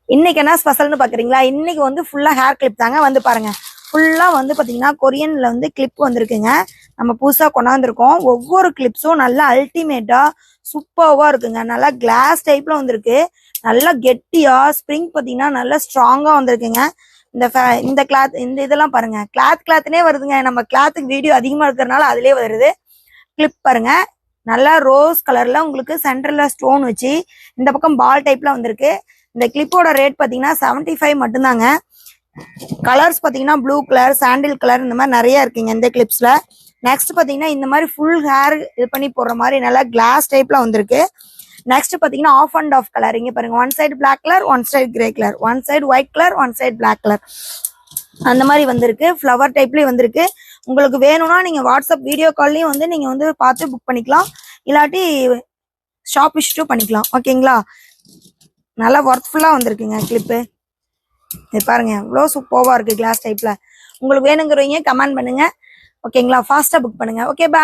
இன்னைக்கு என்ன ஸ்பெஷல்னு பாக்குறீங்களா? இன்னைக்கு வந்து ஃபுல்லா ஹேர் கிளிப் தாங்க. வந்து பாருங்க, ஃபுல்லா வந்து பாத்தீங்கன்னா கொரியன்ல வந்து கிளிப் வந்திருக்குங்க. நம்ம புதுசா கொண்டாந்துருக்கோம். ஒவ்வொரு கிளிப்ஸும் நல்லா அல்டிமேட்டா சூப்பர்வா இருக்குங்க. நல்லா கிளாஸ் டைப்ல வந்திருக்கு. நல்லா கெட்டியா ஸ்ப்ரிங் பாத்தீங்கன்னா நல்லா ஸ்ட்ராங்கா வந்திருக்குங்க. இந்த கிளாத் இந்த இதெல்லாம் பாருங்க, கிளாத்னே வருதுங்க. நம்ம கிளாத்துக்கு வீடியோ அதிகமா இருக்கிறதுனால அதுலயே வருது. கிளிப் பாருங்க, நல்லா ரோஸ் கலர்ல உங்களுக்கு சென்டர்ல ஸ்டோன் வச்சு இந்த பக்கம் பால் டைப்ல வந்திருக்கு. இந்த கிளிப்போட ரேட் பாத்தீங்கன்னா 75 மட்டும்தாங்க. கலர்ஸ் பாத்தீங்கன்னா ப்ளூ கலர், சாண்டில் கலர், இந்த மாதிரி நிறைய இருக்குங்க இந்த கிளிப்ஸ்ல. நெக்ஸ்ட் பாத்தீங்கன்னா இந்த மாதிரி ஃபுல் ஹேர் இது பண்ணி போடுற மாதிரி நல்லா கிளாஸ் டைப்ல வந்திருக்கு. நெக்ஸ்ட் பாத்தீங்கன்னா ஆஃப் அண்ட் ஆஃப் கலர். இங்க பாருங்க, one side black colour, one side grey colour, one side white colour, one side black colour, அந்த மாதிரி வந்திருக்கு. ஃப்ளவர் டைப்லயும் வந்திருக்கு. உங்களுக்கு வேணும்னா நீங்க வாட்ஸ்அப் வீடியோ கால்லயும் வந்து நீங்க வந்து பார்த்து புக் பண்ணிக்கலாம், இல்லாட்டி ஷாப் விசிட்டும் பண்ணிக்கலாம். ஓகேங்களா? நல்லா ஒர்க்ஃபுல்லா வந்திருக்குங்க கிளிப்பு. இது பாருங்க, எவ்வளோ சூப்பர்வா இருக்கு கிளாஸ் டைப்ல. உங்களுக்கு வேணுங்கிறவங்க கமெண்ட் பண்ணுங்க. ஓகேங்களா? ஃபாஸ்டா புக் பண்ணுங்க. ஓகே, பாய்.